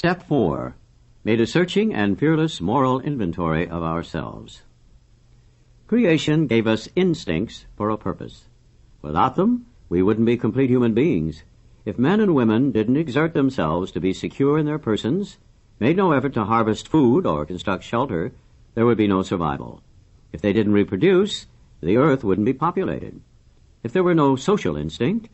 Step 4. Made a searching and fearless moral inventory of ourselves. Creation gave us instincts for a purpose. Without them, we wouldn't be complete human beings. If men and women didn't exert themselves to be secure in their persons, made no effort to harvest food or construct shelter, there would be no survival. If they didn't reproduce, the earth wouldn't be populated. If there were no social instinct,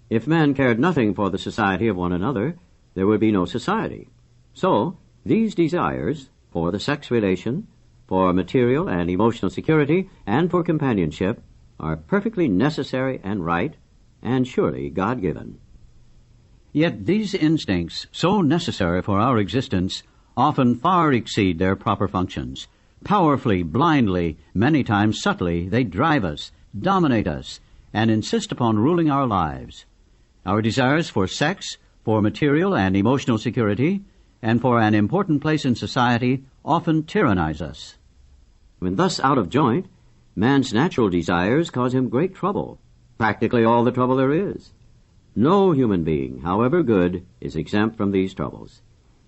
if men cared nothing for the society of one another, there would be no society. So, these desires, for the sex relation, for material and emotional security, and for companionship, are perfectly necessary and right, and surely God-given. Yet these instincts, so necessary for our existence, often far exceed their proper functions. Powerfully, blindly, many times subtly, they drive us, dominate us, and insist upon ruling our lives. Our desires for sex, for material and emotional security, and for an important place in society often tyrannize us. When thus out of joint, man's natural desires cause him great trouble, practically all the trouble there is. No human being, however good, is exempt from these troubles.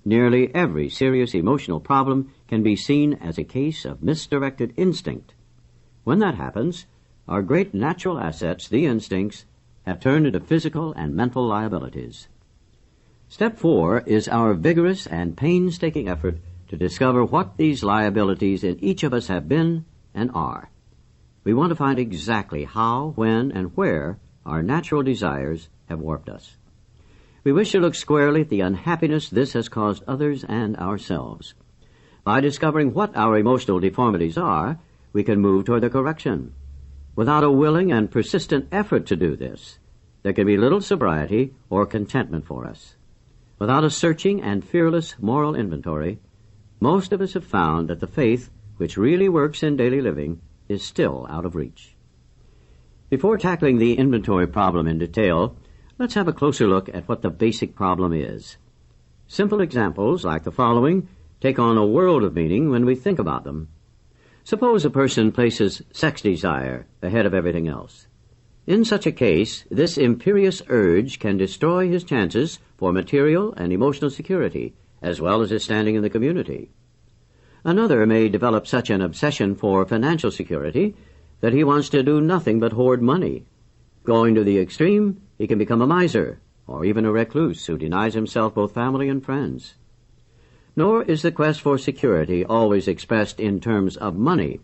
Nearly every serious emotional problem can be seen as a case of misdirected instinct. When that happens, our great natural assets, the instincts, have turned into physical and mental liabilities. Step 4 is our vigorous and painstaking effort to discover what these liabilities in each of us have been and are. We want to find exactly how, when, and where our natural desires have warped us. We wish to look squarely at the unhappiness this has caused others and ourselves. By discovering what our emotional deformities are, we can move toward their correction. Without a willing and persistent effort to do this, there can be little sobriety or contentment for us. Without a searching and fearless moral inventory, most of us have found that the faith which really works in daily living is still out of reach. Before tackling the inventory problem in detail, let's have a closer look at what the basic problem is. Simple examples like the following take on a world of meaning when we think about them. Suppose a person places sex desire ahead of everything else. In such a case, this imperious urge can destroy his chances for material and emotional security, as well as his standing in the community. Another may develop such an obsession for financial security that he wants to do nothing but hoard money. Going to the extreme, he can become a miser, or even a recluse who denies himself both family and friends. Nor is the quest for security always expressed in terms of money.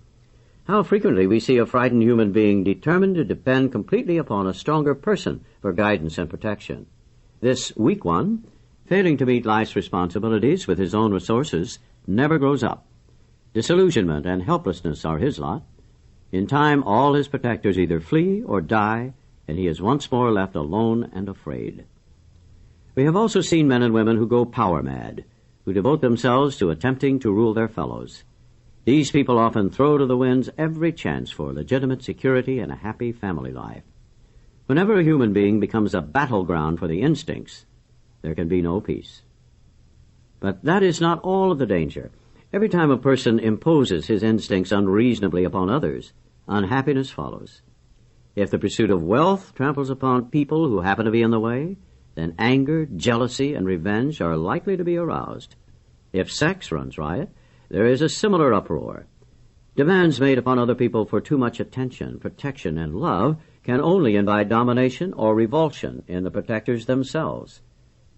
How frequently we see a frightened human being determined to depend completely upon a stronger person for guidance and protection. This weak one, failing to meet life's responsibilities with his own resources, never grows up. Disillusionment and helplessness are his lot. In time, all his protectors either flee or die, and he is once more left alone and afraid. We have also seen men and women who go power mad, who devote themselves to attempting to rule their fellows. These people often throw to the winds every chance for legitimate security and a happy family life. Whenever a human being becomes a battleground for the instincts, there can be no peace. But that is not all of the danger. Every time a person imposes his instincts unreasonably upon others, unhappiness follows. If the pursuit of wealth tramples upon people who happen to be in the way, then anger, jealousy, and revenge are likely to be aroused. If sex runs riot, there is a similar uproar. Demands made upon other people for too much attention, protection, and love can only invite domination or revulsion in the protectors themselves.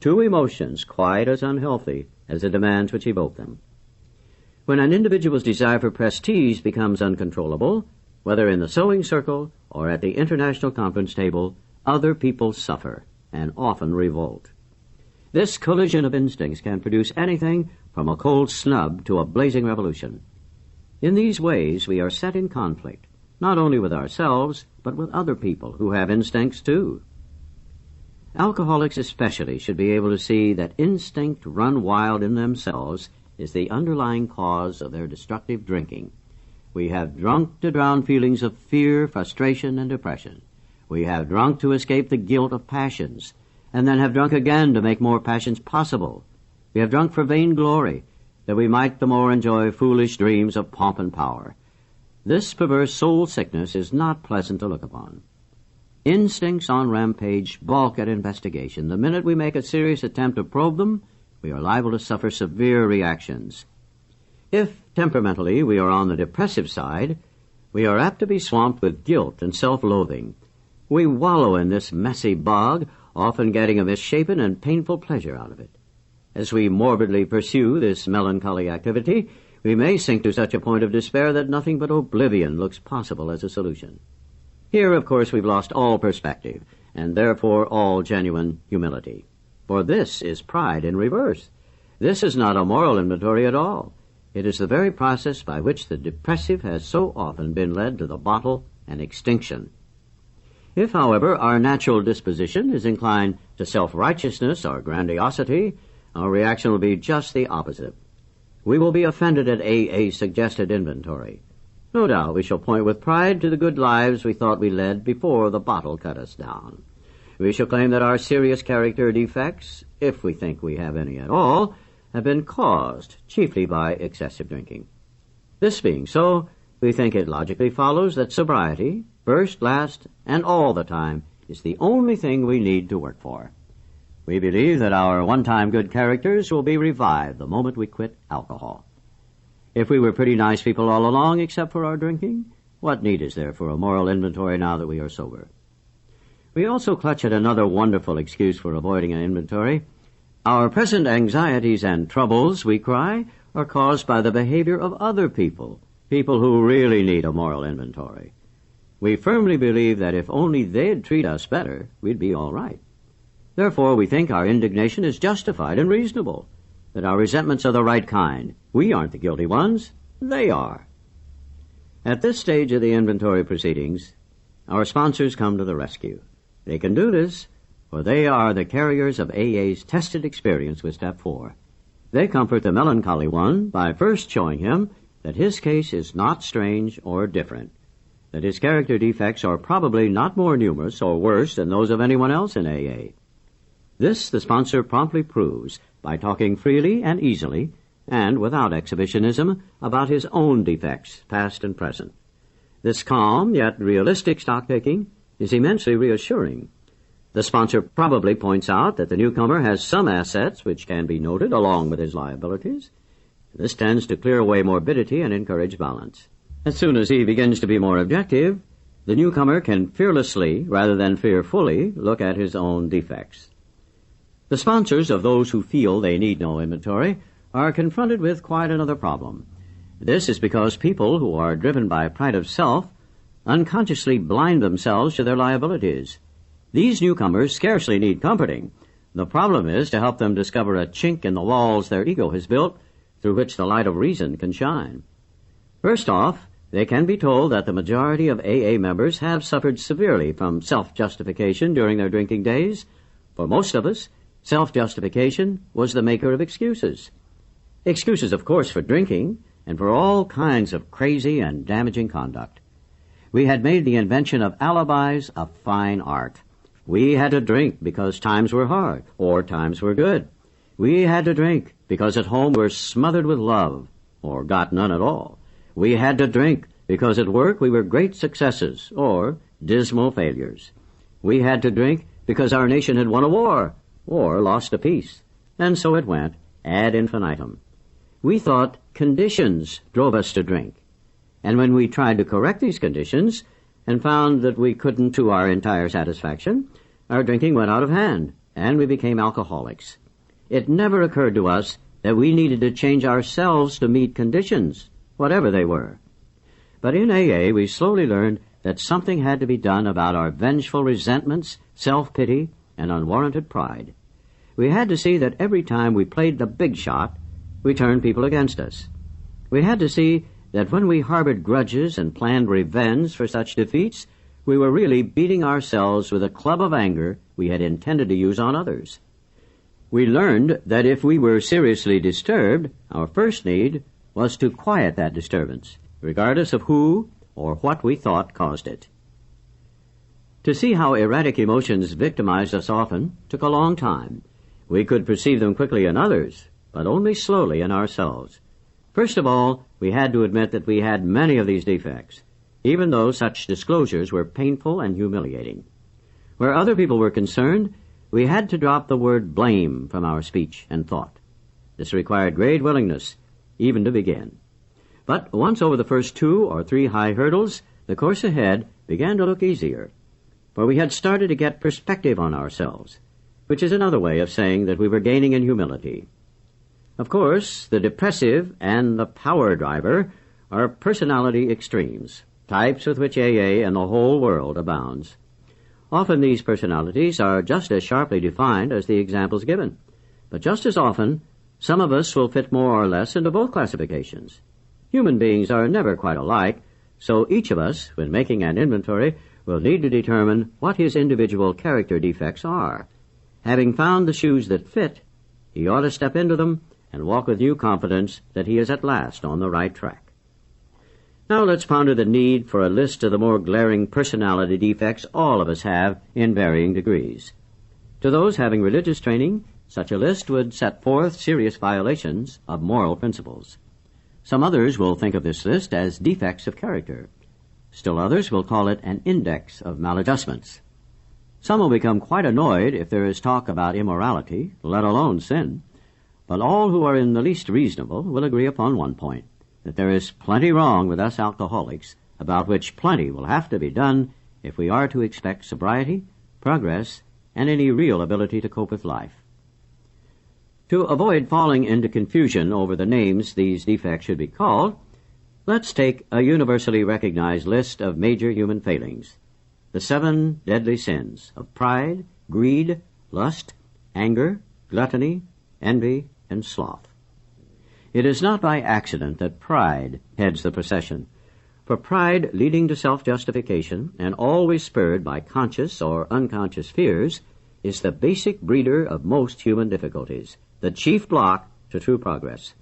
Two emotions quite as unhealthy as the demands which evoke them. When an individual's desire for prestige becomes uncontrollable, whether in the sewing circle or at the international conference table, other people suffer and often revolt. This collision of instincts can produce anything from a cold snub to a blazing revolution. In these ways, we are set in conflict, not only with ourselves, but with other people who have instincts too. Alcoholics especially should be able to see that instinct run wild in themselves is the underlying cause of their destructive drinking. We have drunk to drown feelings of fear, frustration, and depression. We have drunk to escape the guilt of passions, and then have drunk again to make more passions possible. We have drunk for vainglory, that we might the more enjoy foolish dreams of pomp and power. This perverse soul sickness is not pleasant to look upon. Instincts on rampage balk at investigation. The minute we make a serious attempt to probe them, we are liable to suffer severe reactions. If temperamentally we are on the depressive side, we are apt to be swamped with guilt and self-loathing. We wallow in this messy bog, often getting a misshapen and painful pleasure out of it. As we morbidly pursue this melancholy activity, we may sink to such a point of despair that nothing but oblivion looks possible as a solution. Here, of course, we've lost all perspective, and therefore all genuine humility. For this is pride in reverse. This is not a moral inventory at all. It is the very process by which the depressive has so often been led to the bottle and extinction. If, however, our natural disposition is inclined to self-righteousness or grandiosity, our reaction will be just the opposite. We will be offended at AA's suggested inventory. No doubt we shall point with pride to the good lives we thought we led before the bottle cut us down. We shall claim that our serious character defects, if we think we have any at all, have been caused chiefly by excessive drinking. This being so, we think it logically follows that sobriety, first, last, and all the time, is the only thing we need to work for. We believe that our one-time good characters will be revived the moment we quit alcohol. If we were pretty nice people all along except for our drinking, what need is there for a moral inventory now that we are sober? We also clutch at another wonderful excuse for avoiding an inventory. Our present anxieties and troubles, we cry, are caused by the behavior of other people who really need a moral inventory. We firmly believe that if only they'd treat us better, we'd be all right. Therefore, we think our indignation is justified and reasonable, that our resentments are the right kind. We aren't the guilty ones. They are. At this stage of the inventory proceedings, our sponsors come to the rescue. They can do this, for they are the carriers of AA's tested experience with Step 4. They comfort the melancholy one by first showing him that his case is not strange or different, that his character defects are probably not more numerous or worse than those of anyone else in AA. This the sponsor promptly proves by talking freely and easily, and without exhibitionism, about his own defects, past and present. This calm yet realistic stock-taking is immensely reassuring. The sponsor probably points out that the newcomer has some assets which can be noted along with his liabilities. This tends to clear away morbidity and encourage balance. As soon as he begins to be more objective, the newcomer can fearlessly, rather than fearfully, look at his own defects. The sponsors of those who feel they need no inventory are confronted with quite another problem. This is because people who are driven by pride of self unconsciously blind themselves to their liabilities. These newcomers scarcely need comforting. The problem is to help them discover a chink in the walls their ego has built through which the light of reason can shine. First off, they can be told that the majority of AA members have suffered severely from self-justification during their drinking days. For most of us, self-justification was the maker of excuses. Excuses, of course, for drinking and for all kinds of crazy and damaging conduct. We had made the invention of alibis a fine art. We had to drink because times were hard or times were good. We had to drink because at home we were smothered with love or got none at all. We had to drink because at work we were great successes or dismal failures. We had to drink because our nation had won a war or lost a peace. And so it went, ad infinitum. We thought conditions drove us to drink. And when we tried to correct these conditions and found that we couldn't to our entire satisfaction, our drinking went out of hand, and we became alcoholics. It never occurred to us that we needed to change ourselves to meet conditions, whatever they were. But in AA, we slowly learned that something had to be done about our vengeful resentments, self-pity, and unwarranted pride. We had to see that every time we played the big shot, we turned people against us. We had to see that when we harbored grudges and planned revenge for such defeats, we were really beating ourselves with a club of anger we had intended to use on others. We learned that if we were seriously disturbed, our first need was to quiet that disturbance, regardless of who or what we thought caused it. To see how erratic emotions victimized us often took a long time. We could perceive them quickly in others, but only slowly in ourselves. First of all, we had to admit that we had many of these defects, even though such disclosures were painful and humiliating. Where other people were concerned, we had to drop the word blame from our speech and thought. This required great willingness, even to begin. But once over the first 2 or 3 high hurdles, the course ahead began to look easier, for we had started to get perspective on ourselves, which is another way of saying that we were gaining in humility. Of course, the depressive and the power driver are personality extremes, types with which AA and the whole world abounds. Often these personalities are just as sharply defined as the examples given, but just as often, some of us will fit more or less into both classifications. Human beings are never quite alike, so each of us, when making an inventory, will need to determine what his individual character defects are. Having found the shoes that fit, he ought to step into them and walk with new confidence that he is at last on the right track. Now let's ponder the need for a list of the more glaring personality defects all of us have in varying degrees. To those having religious training, such a list would set forth serious violations of moral principles. Some others will think of this list as defects of character. Still others will call it an index of maladjustments. Some will become quite annoyed if there is talk about immorality, let alone sin. But all who are in the least reasonable will agree upon one point, that there is plenty wrong with us alcoholics, about which plenty will have to be done if we are to expect sobriety, progress, and any real ability to cope with life. To avoid falling into confusion over the names these defects should be called, let's take a universally recognized list of major human failings. The 7 deadly sins of pride, greed, lust, anger, gluttony, envy, and sloth. It is not by accident that pride heads the procession, for pride leading to self-justification and always spurred by conscious or unconscious fears is the basic breeder of most human difficulties, the chief block to true progress.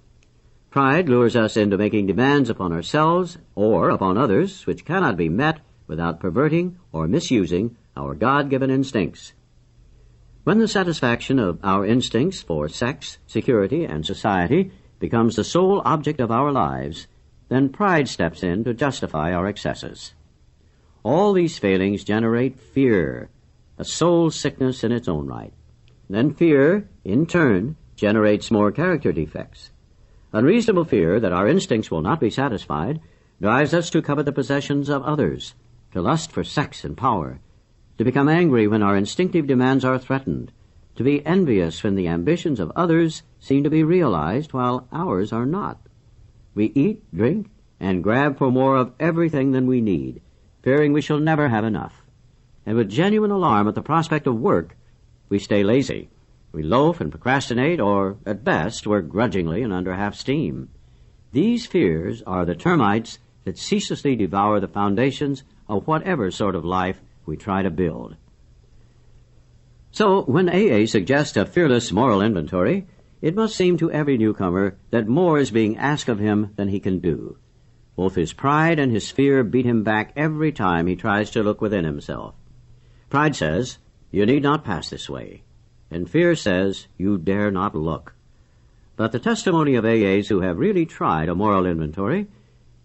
Pride lures us into making demands upon ourselves or upon others which cannot be met without perverting or misusing our God-given instincts. When the satisfaction of our instincts for sex, security, and society becomes the sole object of our lives, then pride steps in to justify our excesses. All these failings generate fear, a soul sickness in its own right. Then fear, in turn, generates more character defects. Unreasonable fear that our instincts will not be satisfied drives us to covet the possessions of others, to lust for sex and power, to become angry when our instinctive demands are threatened, to be envious when the ambitions of others seem to be realized while ours are not. We eat, drink, and grab for more of everything than we need, fearing we shall never have enough. And with genuine alarm at the prospect of work, we stay lazy. We loaf and procrastinate, or, at best, work grudgingly and under half steam. These fears are the termites that ceaselessly devour the foundations of whatever sort of life we try to build. So, when AA suggests a fearless moral inventory, it must seem to every newcomer that more is being asked of him than he can do. Both his pride and his fear beat him back every time he tries to look within himself. Pride says, "You need not pass this way," and fear says, "You dare not look." But the testimony of AAs who have really tried a moral inventory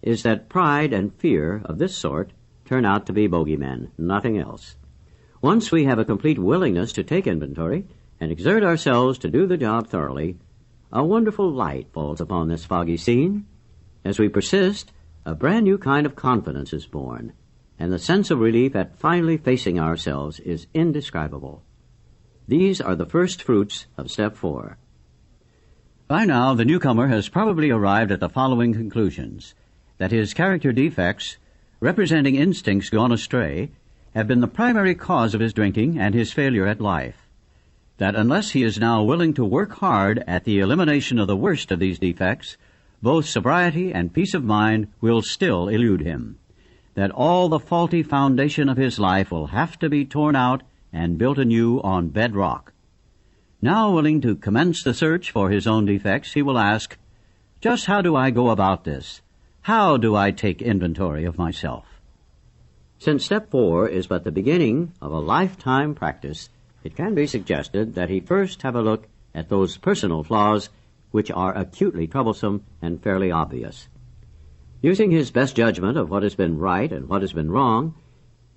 is that pride and fear of this sort turn out to be bogeymen, nothing else. Once we have a complete willingness to take inventory and exert ourselves to do the job thoroughly, a wonderful light falls upon this foggy scene. As we persist, a brand new kind of confidence is born, and the sense of relief at finally facing ourselves is indescribable. These are the first fruits of Step 4. By now, the newcomer has probably arrived at the following conclusions: that his character defects, representing instincts gone astray, have been the primary cause of his drinking and his failure at life; that unless he is now willing to work hard at the elimination of the worst of these defects, both sobriety and peace of mind will still elude him; that all the faulty foundation of his life will have to be torn out and built anew on bedrock. Now willing to commence the search for his own defects, he will ask, "Just how do I go about this? How do I take inventory of myself?" Since Step 4 is but the beginning of a lifetime practice, it can be suggested that he first have a look at those personal flaws which are acutely troublesome and fairly obvious. Using his best judgment of what has been right and what has been wrong,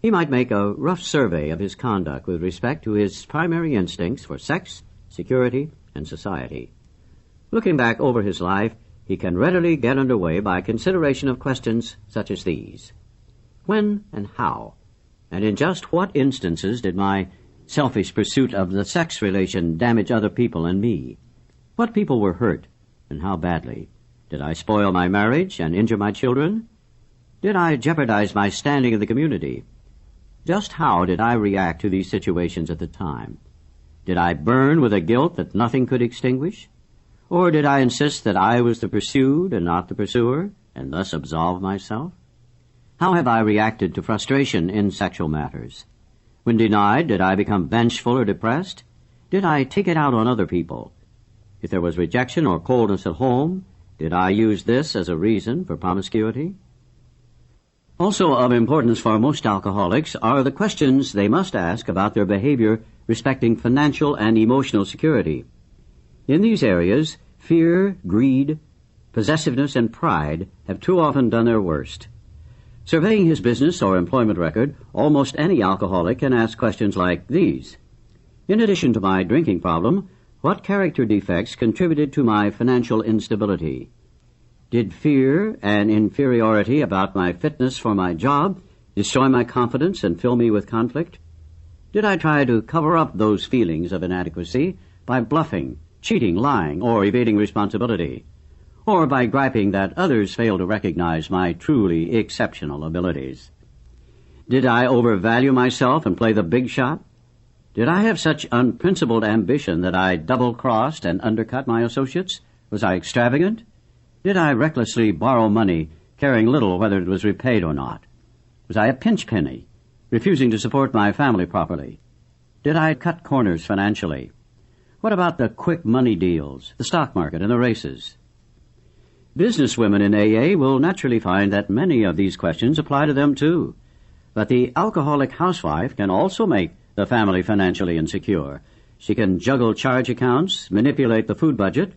he might make a rough survey of his conduct with respect to his primary instincts for sex, security, and society. Looking back over his life, he can readily get underway by consideration of questions such as these. When and how, and in just what instances did my selfish pursuit of the sex relation damage other people and me? What people were hurt, and how badly? Did I spoil my marriage and injure my children? Did I jeopardize my standing in the community? Just how did I react to these situations at the time? Did I burn with a guilt that nothing could extinguish? Or did I insist that I was the pursued and not the pursuer, and thus absolve myself? How have I reacted to frustration in sexual matters? When denied, did I become vengeful or depressed? Did I take it out on other people? If there was rejection or coldness at home, did I use this as a reason for promiscuity? Also of importance for most alcoholics are the questions they must ask about their behavior respecting financial and emotional security. In these areas, fear, greed, possessiveness, and pride have too often done their worst. Surveying his business or employment record, almost any alcoholic can ask questions like these. In addition to my drinking problem, what character defects contributed to my financial instability? Did fear and inferiority about my fitness for my job destroy my confidence and fill me with conflict? Did I try to cover up those feelings of inadequacy by bluffing, cheating, lying, or evading responsibility? Or by griping that others fail to recognize my truly exceptional abilities? Did I overvalue myself and play the big shot? Did I have such unprincipled ambition that I double-crossed and undercut my associates? Was I extravagant? Did I recklessly borrow money, caring little whether it was repaid or not? Was I a pinch penny, refusing to support my family properly? Did I cut corners financially? What about the quick money deals, the stock market, and the races? Businesswomen in AA will naturally find that many of these questions apply to them too. But the alcoholic housewife can also make the family financially insecure. She can juggle charge accounts, manipulate the food budget,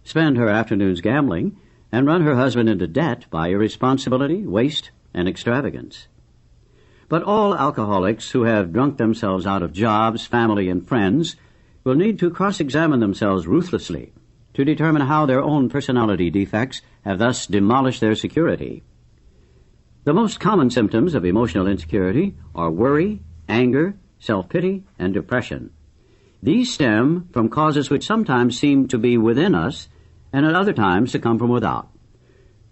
spend her afternoons gambling, and run her husband into debt by irresponsibility, waste, and extravagance. But all alcoholics who have drunk themselves out of jobs, family, and friends will need to cross-examine themselves ruthlessly to determine how their own personality defects have thus demolished their security. The most common symptoms of emotional insecurity are worry, anger, self-pity, and depression. These stem from causes which sometimes seem to be within us and at other times to come from without.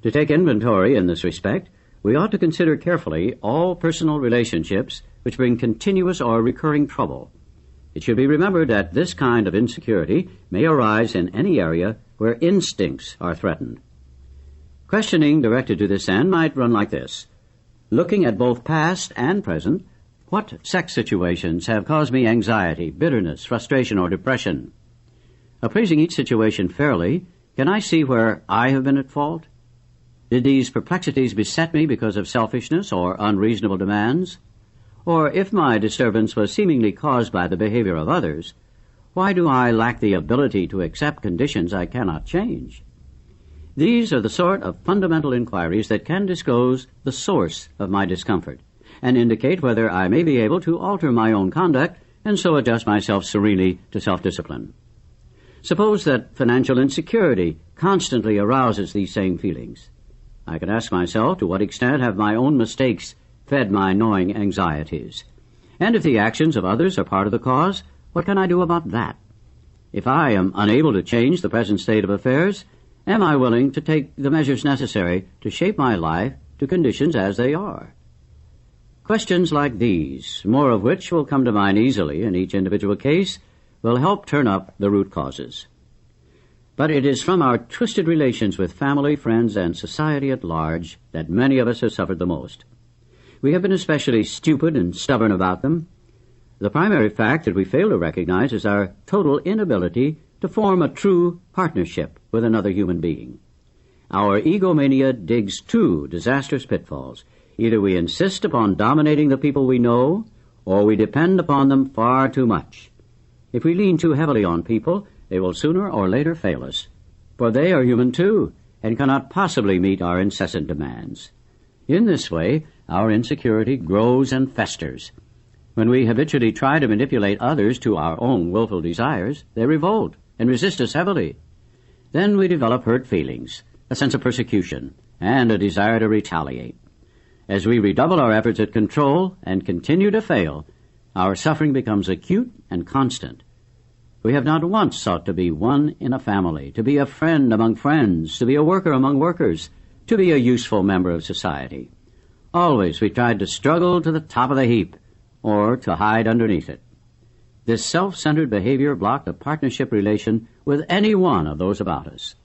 To take inventory in this respect, we ought to consider carefully all personal relationships which bring continuous or recurring trouble. It should be remembered that this kind of insecurity may arise in any area where instincts are threatened. Questioning directed to this end might run like this. Looking at both past and present, what sex situations have caused me anxiety, bitterness, frustration, or depression? Appraising each situation fairly, can I see where I have been at fault? Did these perplexities beset me because of selfishness or unreasonable demands? Or if my disturbance was seemingly caused by the behavior of others, why do I lack the ability to accept conditions I cannot change? These are the sort of fundamental inquiries that can disclose the source of my discomfort and indicate whether I may be able to alter my own conduct and so adjust myself serenely to self-discipline. Suppose that financial insecurity constantly arouses these same feelings. I can ask myself to what extent have my own mistakes fed my gnawing anxieties? And if the actions of others are part of the cause, what can I do about that? If I am unable to change the present state of affairs, am I willing to take the measures necessary to shape my life to conditions as they are? Questions like these, more of which will come to mind easily in each individual case, will help turn up the root causes. But it is from our twisted relations with family, friends, and society at large that many of us have suffered the most. We have been especially stupid and stubborn about them. The primary fact that we fail to recognize is our total inability to form a true partnership with another human being. Our egomania digs two disastrous pitfalls. Either we insist upon dominating the people we know, or we depend upon them far too much. If we lean too heavily on people, they will sooner or later fail us, for they are human too, and cannot possibly meet our incessant demands. In this way, our insecurity grows and festers. When we habitually try to manipulate others to our own willful desires, they revolt and resist us heavily. Then we develop hurt feelings, a sense of persecution, and a desire to retaliate. As we redouble our efforts at control and continue to fail, our suffering becomes acute and constant. We have not once sought to be one in a family, to be a friend among friends, to be a worker among workers, to be a useful member of society. Always we tried to struggle to the top of the heap, or to hide underneath it. This self-centered behavior blocked a partnership relation with any one of those about us.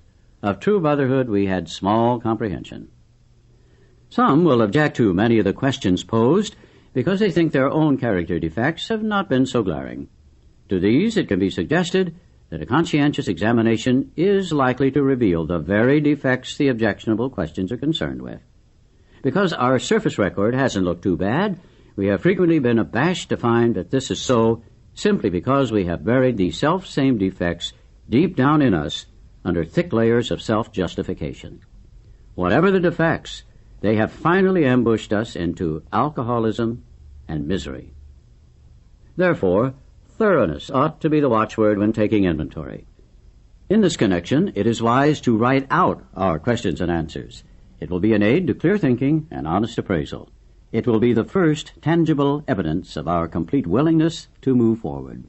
Of true brotherhood we had small comprehension. Some will object to many of the questions posed because they think their own character defects have not been so glaring. To these it can be suggested that a conscientious examination is likely to reveal the very defects the objectionable questions are concerned with. Because our surface record hasn't looked too bad, we have frequently been abashed to find that this is so simply because we have buried these self-same defects deep down in us under thick layers of self-justification. Whatever the defects, they have finally ambushed us into alcoholism and misery. Therefore, thoroughness ought to be the watchword when taking inventory. In this connection, it is wise to write out our questions and answers. It will be an aid to clear thinking and honest appraisal. It will be the first tangible evidence of our complete willingness to move forward.